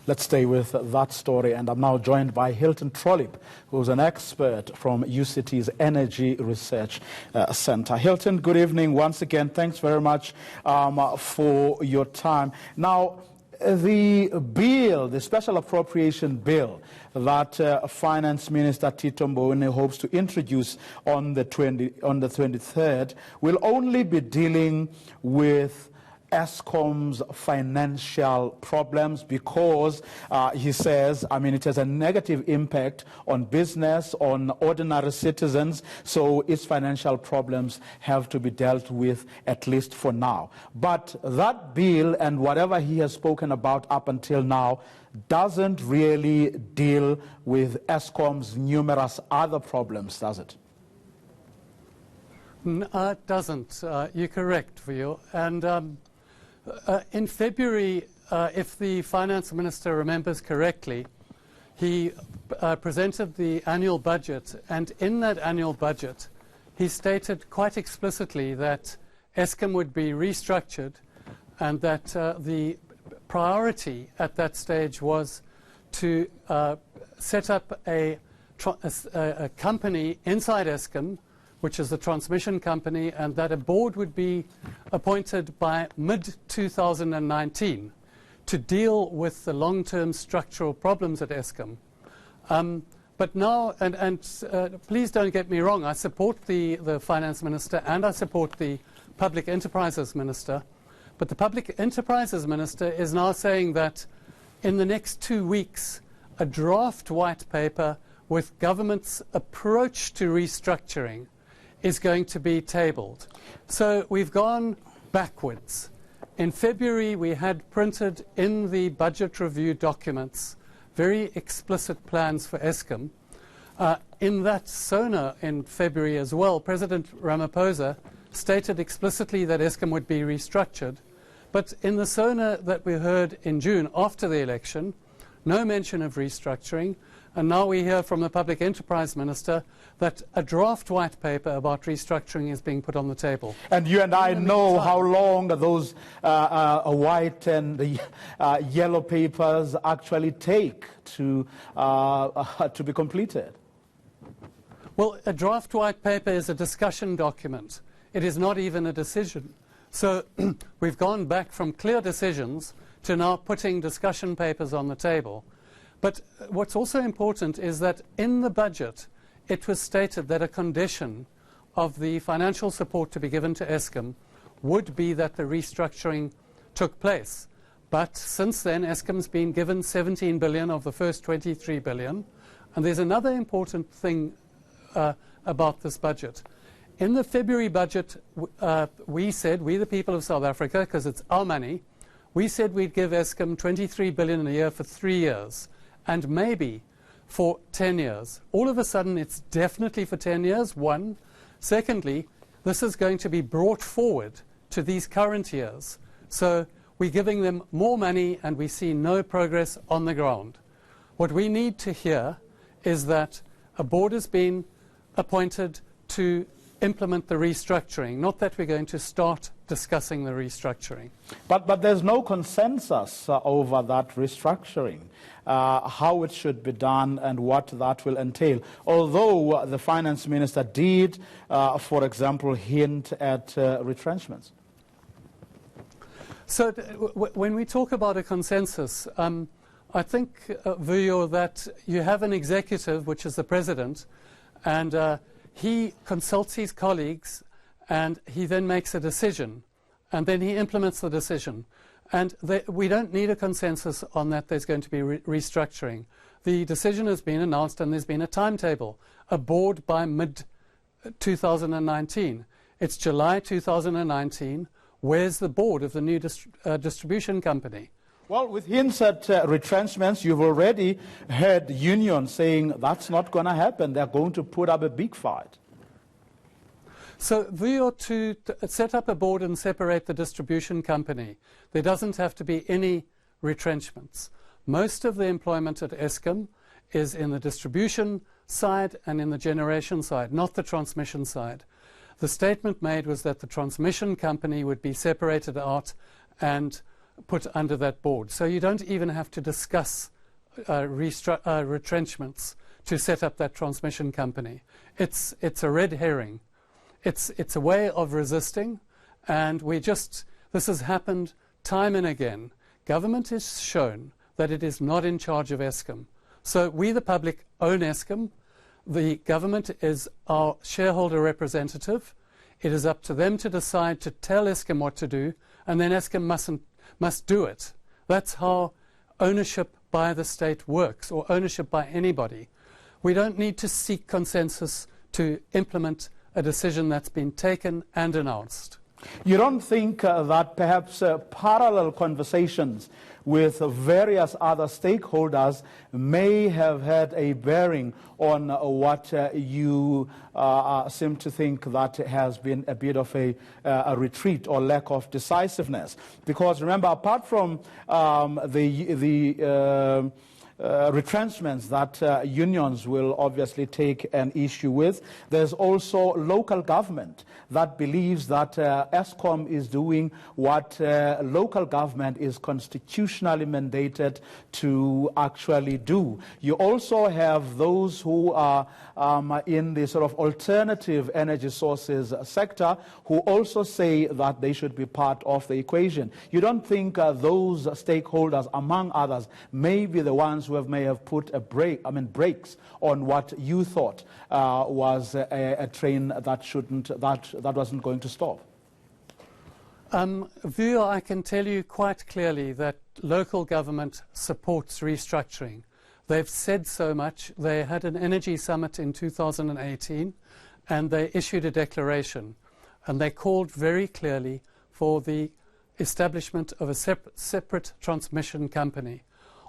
Let's stay with that story. And I'm now joined by Hilton Trollip, who's an expert from UCT's Energy Research Center. Hilton, good evening once again. Thanks very much for your time. Now, the bill, the special appropriation bill that Finance Minister Tito Mboweni hopes to introduce on the 23rd will only be dealing with Eskom's financial problems because, he says, it has a negative impact on business, on ordinary citizens, so its financial problems have to be dealt with, at least for now. But that bill and whatever he has spoken about up until now doesn't really deal with Eskom's numerous other problems, does it? No, it doesn't. You're correct, Vio. And in February, if the Finance Minister remembers correctly, he presented the annual budget, and in that annual budget, he stated quite explicitly that Eskom would be restructured and that the priority at that stage was to set up a company inside Eskom, which is the transmission company, and that a board would be appointed by mid-2019 to deal with the long-term structural problems at Eskom. But now, please don't get me wrong, I support the Finance Minister and I support the Public Enterprises Minister, but the Public Enterprises Minister is now saying that in the next 2 weeks, a draft white paper with government's approach to restructuring is going to be tabled. So we've gone backwards. In February, we had printed in the budget review documents very explicit plans for Eskom. In that SONA in February as well, President Ramaphosa stated explicitly that Eskom would be restructured. But in the SONA that we heard in June after the election, no mention of restructuring. And now we hear from the Public Enterprise Minister that a draft white paper about restructuring is being put on the table. And you and I know how long those white and yellow papers actually take to be completed. Well, a draft white paper is a discussion document. It is not even a decision. So we've gone back from clear decisions to now putting discussion papers on the table. But what's also important is that in the budget, it was stated that a condition of the financial support to be given to Eskom would be that the restructuring took place. But since then, Eskom's been given 17 billion of the first 23 billion. And there's another important thing about this budget. In the February budget, we said, we the people of South Africa, because it's our money, we said we'd give Eskom 23 billion a year for 3 years. And maybe for 10 years. All of a sudden, it's definitely for 10 years, one. Secondly, this is going to be brought forward to these current years. So we're giving them more money and we see no progress on the ground. What we need to hear is that a board has been appointed to implement the restructuring, not that we're going to start discussing the restructuring. But there's no consensus over that restructuring, how it should be done and what that will entail. Although the Finance Minister did, for example, hint at retrenchments. So when we talk about a consensus, I think, Vuyo, that you have an executive, which is the President, and he consults his colleagues and he then makes a decision and then he implements the decision. And we don't need a consensus on that there's going to be restructuring. The decision has been announced and there's been a timetable, a board by mid-2019. It's July 2019. Where's the board of the new distribution company? Well, with hints at retrenchments, you've already heard unions saying that's not going to happen. They're going to put up a big fight. So we are to set up a board and separate the distribution company. There doesn't have to be any retrenchments. Most of the employment at Eskom is in the distribution side and in the generation side, not the transmission side. The statement made was that the transmission company would be separated out and put under that board. So you don't even have to discuss retrenchments to set up that transmission company. It's a red herring. It's a way of resisting, and this has happened time and again. Government has shown that it is not in charge of Eskom. So we, the public, own Eskom. The government is our shareholder representative. It is up to them to decide to tell Eskom what to do, and then Eskom must do it. That's how ownership by the state works, or ownership by anybody. We don't need to seek consensus to implement a decision that's been taken and announced. You don't think that perhaps parallel conversations with various other stakeholders may have had a bearing on what you seem to think that has been a bit of a retreat or lack of decisiveness? Because remember, apart from the retrenchments that unions will obviously take an issue with, there's also local government that believes that Eskom is doing what local government is constitutionally mandated to actually do. You also have those who are in the sort of alternative energy sources sector who also say that they should be part of the equation. You don't think those stakeholders, among others, may be the ones who may have put brakes on what you thought was a train that wasn't going to stop? Vuyo, I can tell you quite clearly that local government supports restructuring. They've said so much. They had an energy summit in 2018, and they issued a declaration, and they called very clearly for the establishment of a separate transmission company.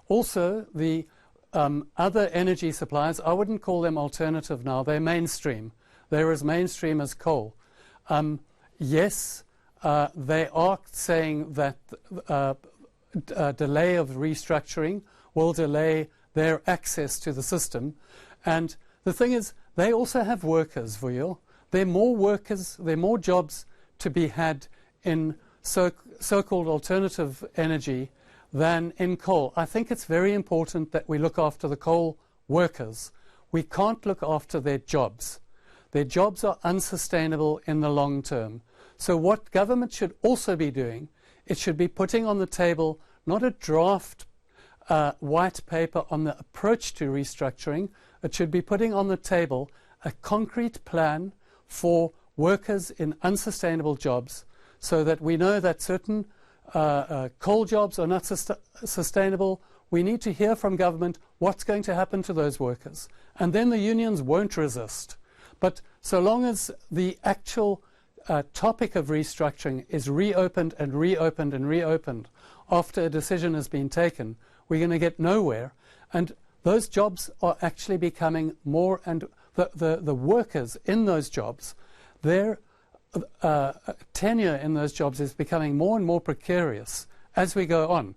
Also, the other energy suppliers, I wouldn't call them alternative now, they're mainstream. They're as mainstream as coal. Yes, they are saying that delay of restructuring will delay their access to the system. And the thing is, they also have workers, Vuyo. There are more workers, there are more jobs to be had in so-called alternative energy than in coal. I think it's very important that we look after the coal workers. We can't look after their jobs. Their jobs are unsustainable in the long term. So what government should also be doing, it should be putting on the table not a draft white paper on the approach to restructuring, it should be putting on the table a concrete plan for workers in unsustainable jobs, so that we know that certain coal jobs are not sustainable. We need to hear from government what's going to happen to those workers. And then the unions won't resist. But so long as the actual topic of restructuring is reopened and reopened and reopened after a decision has been taken, we're going to get nowhere. And those jobs are actually becoming more, and the workers in those jobs, their tenure in those jobs is becoming more and more precarious as we go on.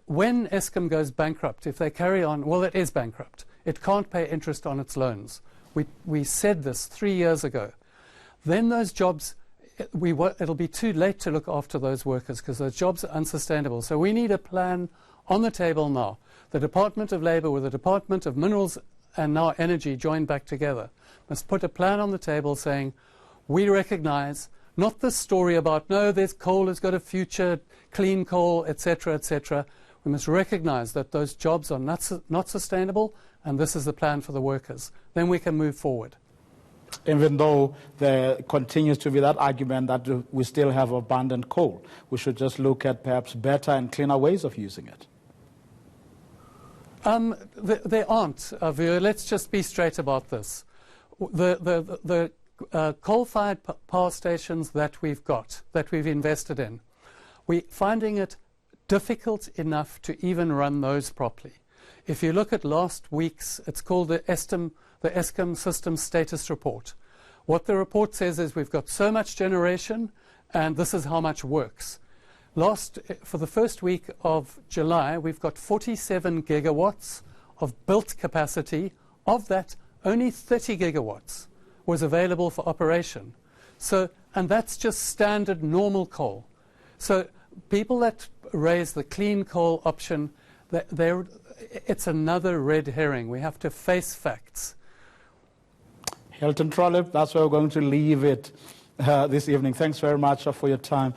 When Eskom goes bankrupt, if they carry on, well, it is bankrupt. It can't pay interest on its loans. We said this 3 years ago. Then those jobs, it'll be too late to look after those workers because those jobs are unsustainable. So we need a plan on the table now. The Department of Labour with the Department of Minerals and now Energy joined back together must put a plan on the table saying, we recognize not this story about, no, there's coal has got a future, clean coal, etc., etc. We must recognize that those jobs are not sustainable, and this is the plan for the workers. Then we can move forward. Even though there continues to be that argument that we still have abundant coal, we should just look at perhaps better and cleaner ways of using it. There aren't. Let's just be straight about this. The coal-fired power stations that we've got, that we've invested in, we're finding it difficult enough to even run those properly. If you look at last week's, it's called the Eskom System Status Report. What the report says is we've got so much generation and this is how much works. For the first week of July, we've got 47 gigawatts of built capacity. Of that, only 30 gigawatts was available for operation. And that's just standard normal coal. So people that raise the clean coal option, it's another red herring. We have to face facts. Hilton Trollip, that's where we're going to leave it this evening. Thanks very much for your time.